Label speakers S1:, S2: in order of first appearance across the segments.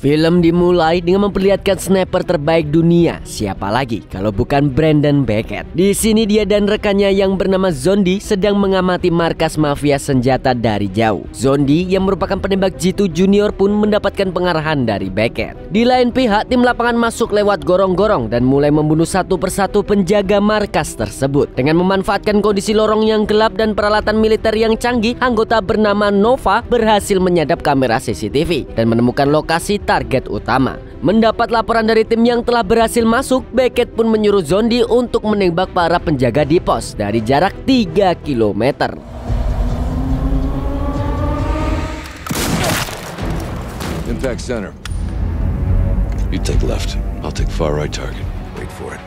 S1: Film dimulai dengan memperlihatkan sniper terbaik dunia. Siapa lagi kalau bukan Brandon Beckett? Di sini dia dan rekannya yang bernama Zondi sedang mengamati markas mafia senjata dari jauh. Zondi yang merupakan penembak G2 Junior pun mendapatkan pengarahan dari Beckett. Di lain pihak, tim lapangan masuk lewat gorong-gorong dan mulai membunuh satu persatu penjaga markas tersebut. Dengan memanfaatkan kondisi lorong yang gelap dan peralatan militer yang canggih, anggota bernama Nova berhasil menyadap kamera CCTV dan menemukan lokasi target utama. Mendapat laporan dari tim yang telah berhasil masuk, Beckett pun menyuruh Zondi untuk menembak para penjaga di pos dari jarak 3 km.
S2: Impact center. You take left. I'll take far right target. Wait for it.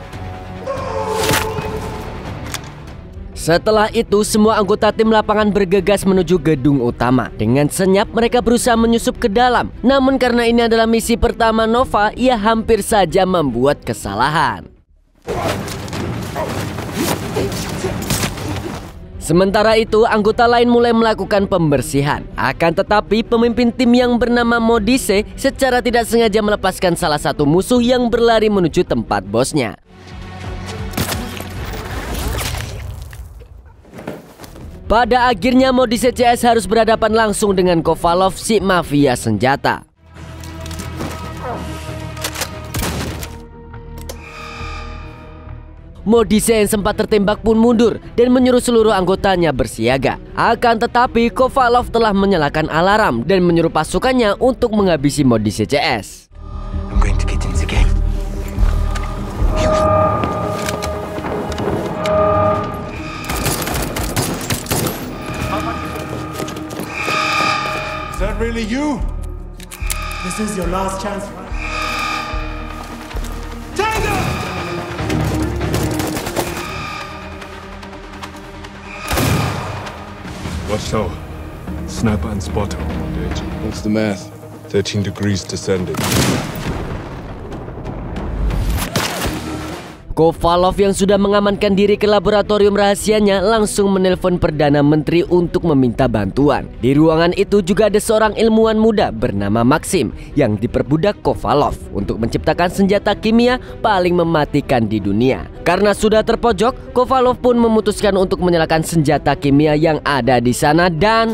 S1: Setelah itu, semua anggota tim lapangan bergegas menuju gedung utama. Dengan senyap, mereka berusaha menyusup ke dalam. Namun karena ini adalah misi pertama Nova, ia hampir saja membuat kesalahan. Sementara itu, anggota lain mulai melakukan pembersihan. Akan tetapi, pemimpin tim yang bernama Modise secara tidak sengaja melepaskan salah satu musuh yang berlari menuju tempat bosnya. Pada akhirnya Modise CS harus berhadapan langsung dengan Kovalov, si mafia senjata. Modise yang sempat tertembak pun mundur dan menyuruh seluruh anggotanya bersiaga. Akan tetapi Kovalov telah menyalakan alarm dan menyuruh pasukannya untuk menghabisi Modise CS.
S3: Is that really you? This is your last chance, right? Tango!
S4: Watch tower. Sniper and spotter engaged.
S2: What's the math?
S4: 13 degrees descending.
S1: Kovalov yang sudah mengamankan diri ke laboratorium rahasianya langsung menelpon Perdana Menteri untuk meminta bantuan. Di ruangan itu juga ada seorang ilmuwan muda bernama Maxim yang diperbudak Kovalov untuk menciptakan senjata kimia paling mematikan di dunia. Karena sudah terpojok, Kovalov pun memutuskan untuk menyalakan senjata kimia yang ada di sana dan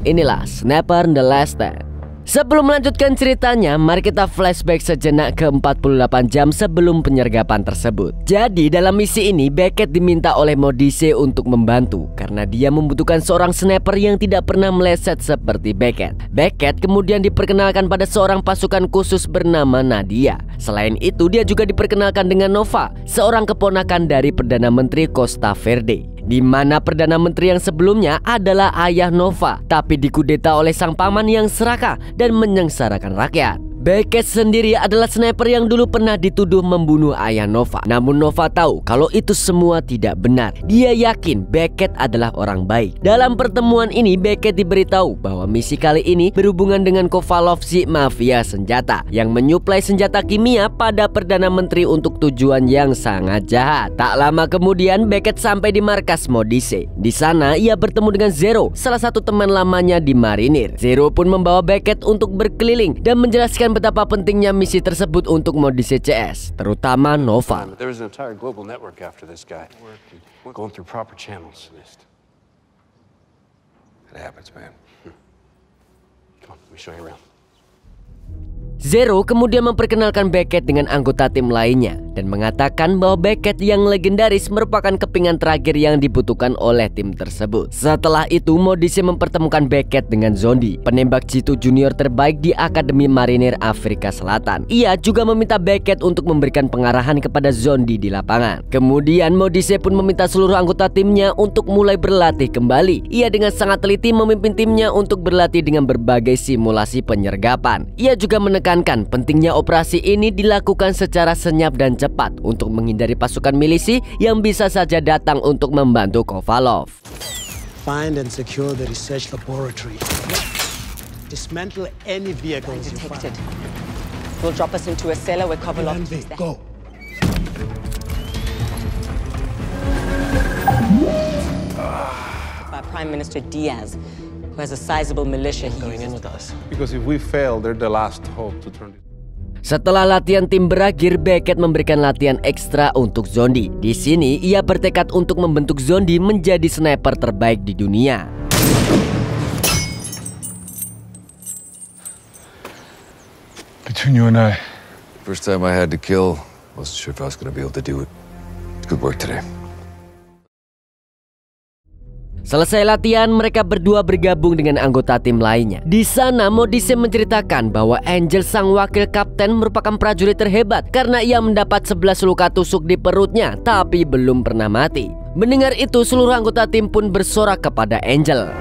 S1: inilah Sniper The Last Stand. Sebelum melanjutkan ceritanya, mari kita flashback sejenak ke 48 jam sebelum penyergapan tersebut. Jadi dalam misi ini Beckett diminta oleh Modise untuk membantu karena dia membutuhkan seorang sniper yang tidak pernah meleset seperti Beckett. Beckett kemudian diperkenalkan pada seorang pasukan khusus bernama Nadia. Selain itu dia juga diperkenalkan dengan Nova, seorang keponakan dari Perdana Menteri Costa Verde, di mana Perdana Menteri yang sebelumnya adalah ayah Nova, tapi dikudeta oleh sang paman yang serakah dan menyengsarakan rakyat. Beckett sendiri adalah sniper yang dulu pernah dituduh membunuh ayah Nova. Namun Nova tahu kalau itu semua tidak benar. Dia yakin Beckett adalah orang baik. Dalam pertemuan ini Beckett diberitahu bahwa misi kali ini berhubungan dengan Kovalov, si mafia senjata yang menyuplai senjata kimia pada Perdana Menteri untuk tujuan yang sangat jahat. Tak lama kemudian Beckett sampai di markas Modise. Di sana ia bertemu dengan Zero, salah satu teman lamanya di marinir. Zero pun membawa Beckett untuk berkeliling dan menjelaskan betapa pentingnya misi tersebut untuk Modise CS, terutama Nova.
S5: There was an entire global network after this guy. Going through proper channels. It happens, man. Come on, let me show you around.
S1: Zero kemudian memperkenalkan Beckett dengan anggota tim lainnya dan mengatakan bahwa Beckett yang legendaris merupakan kepingan terakhir yang dibutuhkan oleh tim tersebut. Setelah itu Modise mempertemukan Beckett dengan Zondi, penembak G2 Junior terbaik di Akademi Marinir Afrika Selatan. Ia juga meminta Beckett untuk memberikan pengarahan kepada Zondi di lapangan. Kemudian Modise pun meminta seluruh anggota timnya untuk mulai berlatih kembali. Ia dengan sangat teliti memimpin timnya untuk berlatih dengan berbagai simulasi penyergapan. Ia juga menekankan pentingnya operasi ini dilakukan secara senyap dan cepat untuk menghindari pasukan milisi yang bisa saja datang untuk membantu Kovalov.
S3: Find and secure the research laboratory. Dismantle any vehicles you find.
S6: Will drop us into a cellar where Kovalov is there.
S3: Go.
S6: By Prime Minister Diaz, who has a sizable militia he
S7: Going in
S6: uses.
S7: with us.
S8: Because if we fail, they're the last hope to turn this.
S1: Setelah latihan tim berakhir, Beckett memberikan latihan ekstra untuk Zondi. Di sini, ia bertekad untuk membentuk Zondi menjadi sniper terbaik di dunia.
S4: Between you and I,
S2: First time I had to kill, wasn't sure if I was gonna be able to do it. Good work today.
S1: Selesai latihan, mereka berdua bergabung dengan anggota tim lainnya. Di sana, Modise menceritakan bahwa Angel, sang wakil kapten, merupakan prajurit terhebat karena ia mendapat 11 luka tusuk di perutnya, tapi belum pernah mati. Mendengar itu, seluruh anggota tim pun bersorak kepada Angel.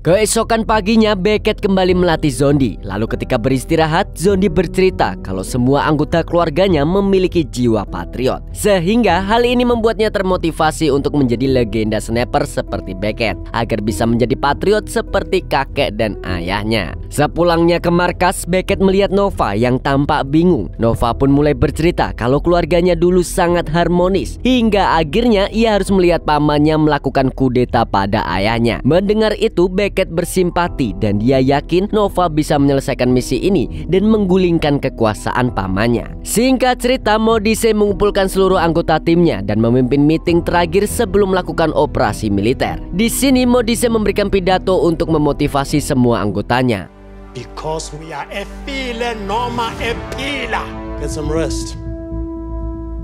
S1: Keesokan paginya, Beckett kembali melatih Zondi. Lalu ketika beristirahat, Zondi bercerita kalau semua anggota keluarganya memiliki jiwa patriot. Sehingga hal ini membuatnya termotivasi untuk menjadi legenda sniper seperti Beckett, agar bisa menjadi patriot seperti kakek dan ayahnya. Sepulangnya ke markas, Beckett melihat Nova yang tampak bingung. Nova pun mulai bercerita kalau keluarganya dulu sangat harmonis, hingga akhirnya ia harus melihat pamannya melakukan kudeta pada ayahnya. Mendengar itu, Beckett bersimpati dan dia yakin Nova bisa menyelesaikan misi ini dan menggulingkan kekuasaan pamannya. Singkat cerita, Modise mengumpulkan seluruh anggota timnya dan memimpin meeting terakhir sebelum melakukan operasi militer. Di sini Modise memberikan pidato untuk memotivasi semua anggotanya.
S3: Because we are a fila, Norma a pila. Get some rest.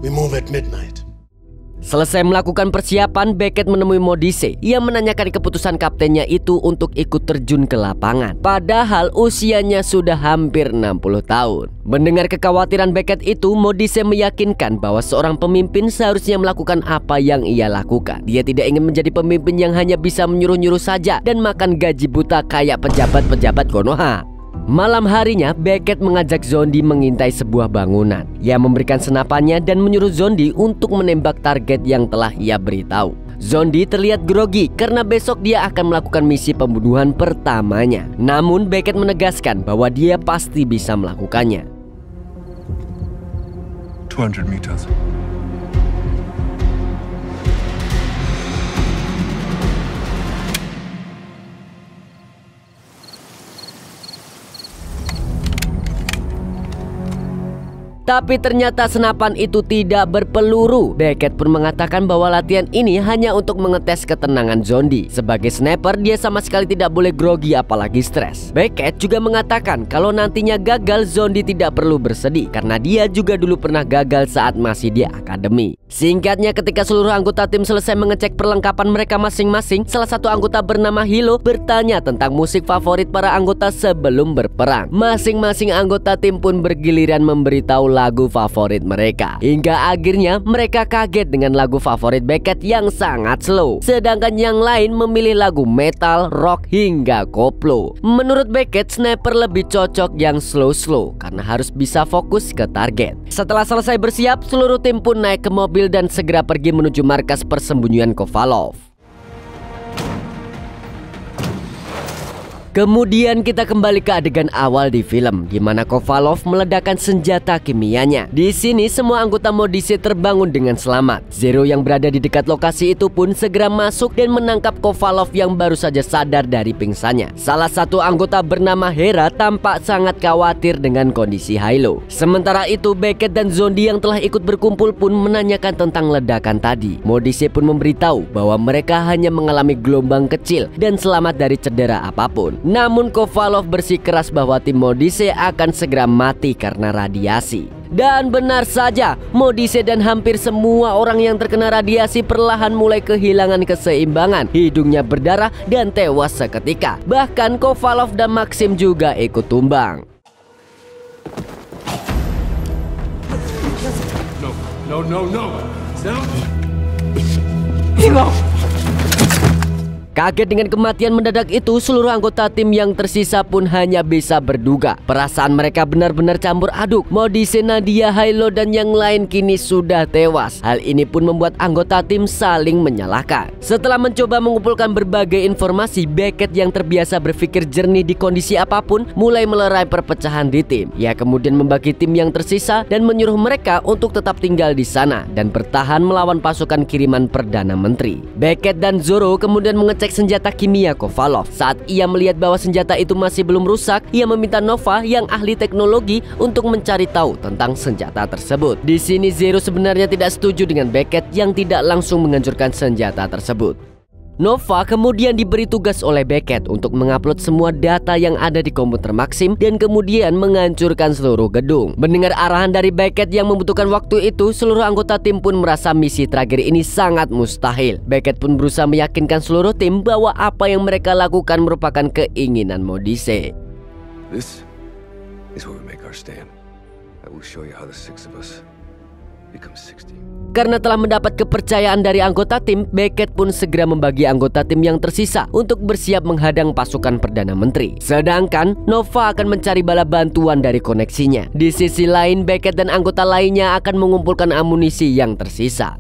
S3: We move at midnight.
S1: Selesai melakukan persiapan, Beckett menemui Modise. Ia menanyakan keputusan kaptennya itu untuk ikut terjun ke lapangan. Padahal usianya sudah hampir 60 tahun. Mendengar kekhawatiran Beckett itu, Modise meyakinkan bahwa seorang pemimpin seharusnya melakukan apa yang ia lakukan. Dia tidak ingin menjadi pemimpin yang hanya bisa menyuruh-nyuruh saja dan makan gaji buta kayak pejabat-pejabat Konoha. Malam harinya, Beckett mengajak Zondi mengintai sebuah bangunan. Ia memberikan senapannya dan menyuruh Zondi untuk menembak target yang telah ia beritahu. Zondi terlihat grogi karena besok dia akan melakukan misi pembunuhan pertamanya. Namun Beckett menegaskan bahwa dia pasti bisa melakukannya.
S4: 200 meters.
S1: Tapi ternyata senapan itu tidak berpeluru. Beckett pun mengatakan bahwa latihan ini hanya untuk mengetes ketenangan Zondi. Sebagai sniper, dia sama sekali tidak boleh grogi apalagi stres. Beckett juga mengatakan kalau nantinya gagal, Zondi tidak perlu bersedih karena dia juga dulu pernah gagal saat masih di akademi. Singkatnya, ketika seluruh anggota tim selesai mengecek perlengkapan mereka masing-masing, salah satu anggota bernama Hilo bertanya tentang musik favorit para anggota sebelum berperang. Masing-masing anggota tim pun bergiliran memberitahu lagu favorit mereka. Hingga akhirnya mereka kaget dengan lagu favorit Beckett yang sangat slow. Sedangkan yang lain memilih lagu metal, rock, hingga koplo. Menurut Beckett, sniper lebih cocok yang slow-slow karena harus bisa fokus ke target. Setelah selesai bersiap, seluruh tim pun naik ke mobil dan segera pergi menuju markas persembunyian Kovalov. Kemudian kita kembali ke adegan awal di film, di mana Kovalov meledakkan senjata kimianya. Di sini semua anggota Modise terbangun dengan selamat. Zero yang berada di dekat lokasi itu pun segera masuk dan menangkap Kovalov yang baru saja sadar dari pingsannya. Salah satu anggota bernama Hera tampak sangat khawatir dengan kondisi Hilo. Sementara itu Beckett dan Zondi yang telah ikut berkumpul pun menanyakan tentang ledakan tadi. Modise pun memberitahu bahwa mereka hanya mengalami gelombang kecil dan selamat dari cedera apapun. Namun Kovalov bersikeras bahwa tim Modise akan segera mati karena radiasi. Dan benar saja, Modise dan hampir semua orang yang terkena radiasi perlahan mulai kehilangan keseimbangan. Hidungnya berdarah dan tewas seketika. Bahkan Kovalov dan Maxim juga ikut tumbang.
S4: No.
S1: Kaget dengan kematian mendadak itu, seluruh anggota tim yang tersisa pun hanya bisa berduga. Perasaan mereka benar-benar campur aduk. Modise, Nadia, Hilo, dan yang lain kini sudah tewas. Hal ini pun membuat anggota tim saling menyalahkan. Setelah mencoba mengumpulkan berbagai informasi, Beckett yang terbiasa berpikir jernih di kondisi apapun mulai melerai perpecahan di tim. Ia kemudian membagi tim yang tersisa dan menyuruh mereka untuk tetap tinggal di sana dan bertahan melawan pasukan kiriman Perdana Menteri. Beckett dan Zoro kemudian mengecek senjata kimia Kovalov. Saat ia melihat bahwa senjata itu masih belum rusak, ia meminta Nova yang ahli teknologi untuk mencari tahu tentang senjata tersebut. Di sini Zero sebenarnya tidak setuju dengan Beckett yang tidak langsung menghancurkan senjata tersebut. Nova kemudian diberi tugas oleh Beckett untuk mengupload semua data yang ada di komputer Maxim dan kemudian menghancurkan seluruh gedung. Mendengar arahan dari Beckett yang membutuhkan waktu itu, seluruh anggota tim pun merasa misi terakhir ini sangat mustahil. Beckett pun berusaha meyakinkan seluruh tim bahwa apa yang mereka lakukan merupakan keinginan Modise.
S2: This is where we make our stand. I will show you how the 6 of us become 60.
S1: Karena telah mendapat kepercayaan dari anggota tim, Beckett pun segera membagi anggota tim yang tersisa untuk bersiap menghadang pasukan Perdana Menteri. Sedangkan Nova akan mencari bala bantuan dari koneksinya. Di sisi lain, Beckett dan anggota lainnya akan mengumpulkan amunisi yang tersisa.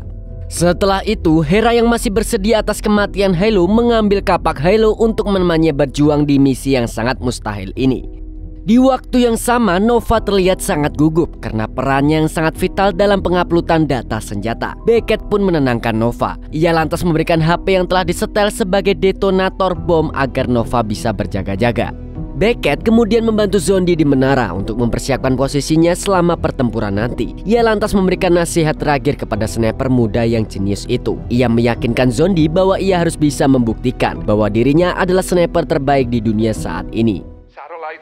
S1: Setelah itu, Hera yang masih bersedih atas kematian Hilo mengambil kapak Hilo untuk menemaninya berjuang di misi yang sangat mustahil ini. Di waktu yang sama, Nova terlihat sangat gugup karena perannya yang sangat vital dalam penguploadan data senjata. Beckett pun menenangkan Nova. Ia lantas memberikan HP yang telah disetel sebagai detonator bom agar Nova bisa berjaga-jaga. Beckett kemudian membantu Zondi di menara untuk mempersiapkan posisinya selama pertempuran nanti. Ia lantas memberikan nasihat terakhir kepada sniper muda yang jenius itu. Ia meyakinkan Zondi bahwa ia harus bisa membuktikan bahwa dirinya adalah sniper terbaik di dunia saat ini.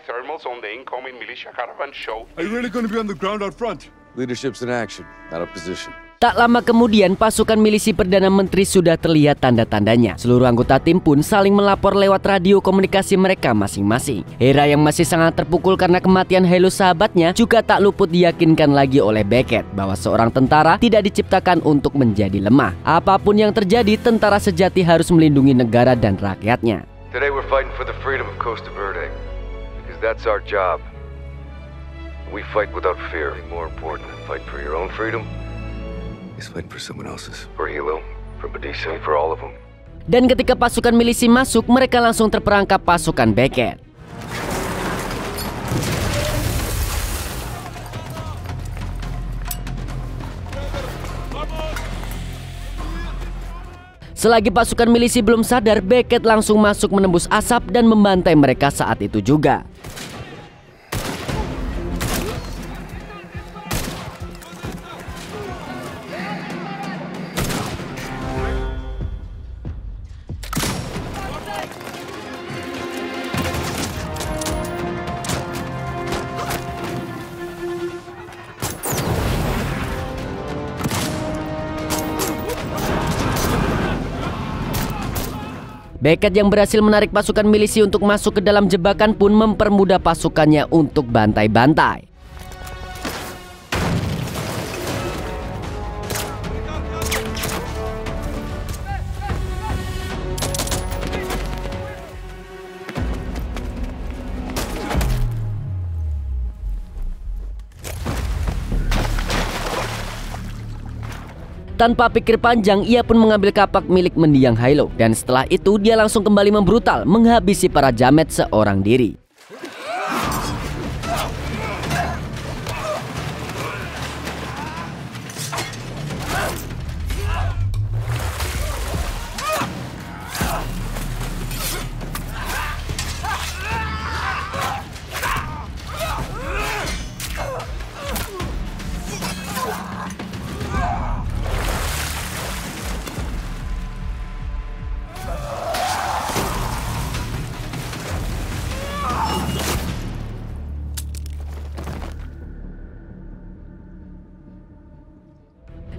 S7: Thermals on the incoming militia caravan show.
S4: Are you really going to be on the ground out front?
S2: Leadership's in action, not a position.
S1: Tak lama kemudian, pasukan milisi Perdana Menteri sudah terlihat tanda-tandanya. Seluruh anggota tim pun saling melapor lewat radio komunikasi mereka masing-masing. Hera yang masih sangat terpukul karena kematian Hilo sahabatnya juga tak luput diyakinkan lagi oleh Beckett bahwa seorang tentara tidak diciptakan untuk menjadi lemah. Apapun yang terjadi, tentara sejati harus melindungi negara dan rakyatnya.
S2: Today we're fighting for the freedom of Costa Verde. That's our job. We fight without fear. More important than fighting for your own freedom is fighting for someone else's. For Hilo, for Modise, for all of them.
S1: Dan ketika pasukan milisi masuk, mereka langsung terperangkap pasukan Beckett. Selagi pasukan milisi belum sadar, Beckett langsung masuk menembus asap dan membantai mereka saat itu juga. Beckett yang berhasil menarik pasukan milisi untuk masuk ke dalam jebakan pun mempermudah pasukannya untuk bantai-bantai. Tanpa pikir panjang, ia pun mengambil kapak milik mendiang Hilo. Dan setelah itu dia langsung kembali membrutal, menghabisi para jamet seorang diri.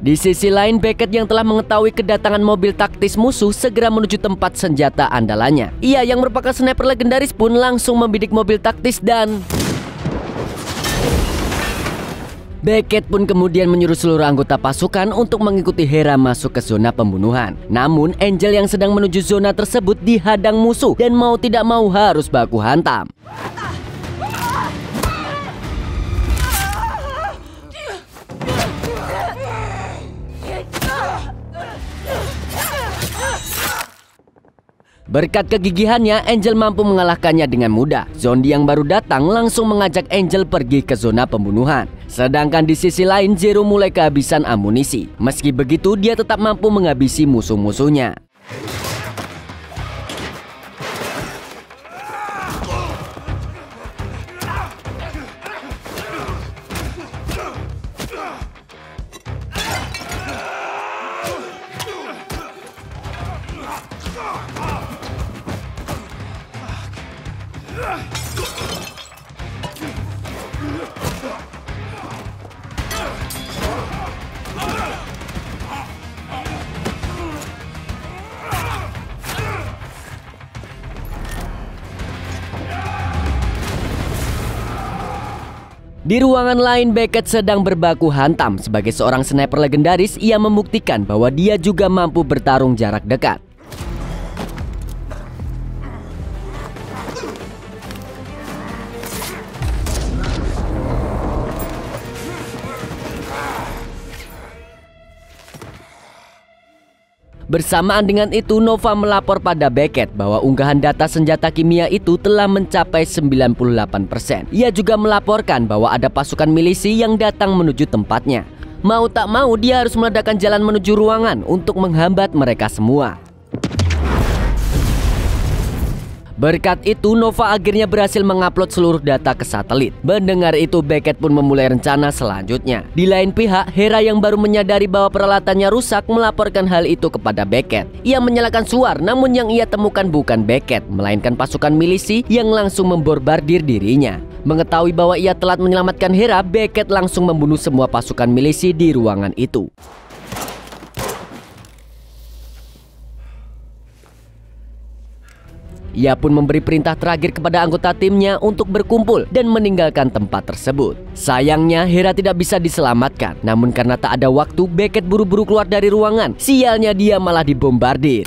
S1: Di sisi lain, Beckett yang telah mengetahui kedatangan mobil taktis musuh segera menuju tempat senjata andalannya. Ia yang merupakan sniper legendaris pun langsung membidik mobil taktis dan Beckett pun kemudian menyuruh seluruh anggota pasukan untuk mengikuti Hera masuk ke zona pembunuhan. Namun Angel yang sedang menuju zona tersebut dihadang musuh dan mau tidak mau harus baku hantam. Berkat kegigihannya, Angel mampu mengalahkannya dengan mudah. Zombie yang baru datang langsung mengajak Angel pergi ke zona pembunuhan. Sedangkan di sisi lain, Zero mulai kehabisan amunisi. Meski begitu, dia tetap mampu menghabisi musuh-musuhnya. Di ruangan lain, Beckett sedang berbaku hantam. Sebagai seorang sniper legendaris, ia membuktikan bahwa dia juga mampu bertarung jarak dekat. Bersamaan dengan itu, Nova melapor pada Beckett bahwa unggahan data senjata kimia itu telah mencapai 98%. Ia juga melaporkan bahwa ada pasukan milisi yang datang menuju tempatnya. Mau tak mau, dia harus meledakkan jalan menuju ruangan untuk menghambat mereka semua. Berkat itu, Nova akhirnya berhasil mengupload seluruh data ke satelit. Mendengar itu, Beckett pun memulai rencana selanjutnya. Di lain pihak, Hera yang baru menyadari bahwa peralatannya rusak melaporkan hal itu kepada Beckett. Ia menyalakan suar, namun yang ia temukan bukan Beckett, melainkan pasukan milisi yang langsung memborbardir dirinya. Mengetahui bahwa ia telat menyelamatkan Hera, Beckett langsung membunuh semua pasukan milisi di ruangan itu. Ia pun memberi perintah terakhir kepada anggota timnya untuk berkumpul dan meninggalkan tempat tersebut. Sayangnya, Hera tidak bisa diselamatkan. Namun karena tak ada waktu, Beckett buru-buru keluar dari ruangan. Sialnya, dia malah dibombardir.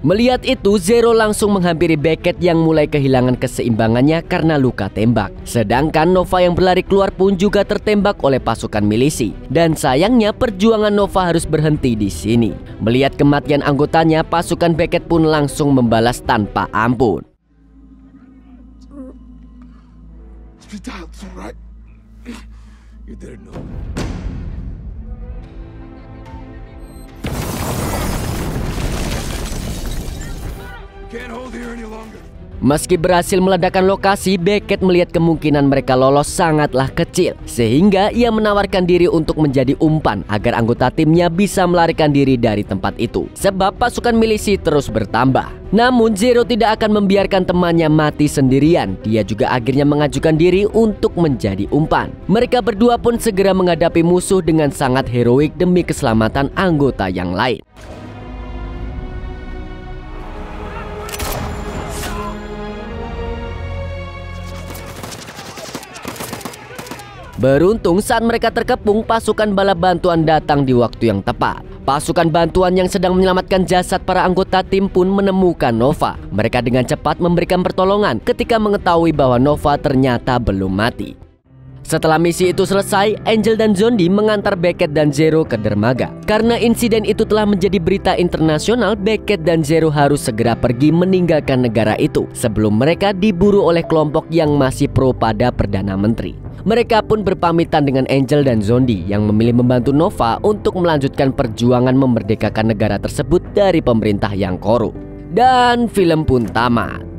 S1: Melihat itu, Zero langsung menghampiri Beckett yang mulai kehilangan keseimbangannya karena luka tembak. Sedangkan Nova yang berlari keluar pun juga tertembak oleh pasukan milisi. Dan sayangnya, perjuangan Nova harus berhenti di sini. Melihat kematian anggotanya, pasukan Beckett pun langsung membalas tanpa ampun. Meski berhasil meledakkan lokasi, Beckett melihat kemungkinan mereka lolos sangatlah kecil. Sehingga ia menawarkan diri untuk menjadi umpan agar anggota timnya bisa melarikan diri dari tempat itu. Sebab pasukan milisi terus bertambah. Namun Zero tidak akan membiarkan temannya mati sendirian. Dia juga akhirnya mengajukan diri untuk menjadi umpan. Mereka berdua pun segera menghadapi musuh dengan sangat heroik demi keselamatan anggota yang lain. Beruntung saat mereka terkepung, pasukan bala bantuan datang di waktu yang tepat. Pasukan bantuan yang sedang menyelamatkan jasad para anggota tim pun menemukan Nova. Mereka dengan cepat memberikan pertolongan ketika mengetahui bahwa Nova ternyata belum mati. Setelah misi itu selesai, Angel dan Zombie mengantar Beckett dan Zero ke dermaga. Karena insiden itu telah menjadi berita internasional, Beckett dan Zero harus segera pergi meninggalkan negara itu sebelum mereka diburu oleh kelompok yang masih pro pada Perdana Menteri. Mereka pun berpamitan dengan Angel dan Zombie yang memilih membantu Nova untuk melanjutkan perjuangan memerdekakan negara tersebut dari pemerintah yang korup. Dan film pun tamat.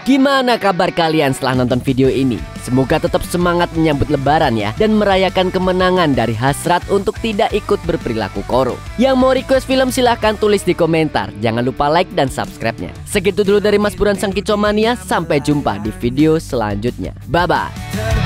S1: Gimana kabar kalian setelah nonton video ini? Semoga tetap semangat menyambut lebaran ya, dan merayakan kemenangan dari hasrat untuk tidak ikut berperilaku korup. Yang mau request film silahkan tulis di komentar. Jangan lupa like dan subscribe-nya. Segitu dulu dari Mas Buran Sang Kicomania. Sampai jumpa di video selanjutnya. Bye-bye.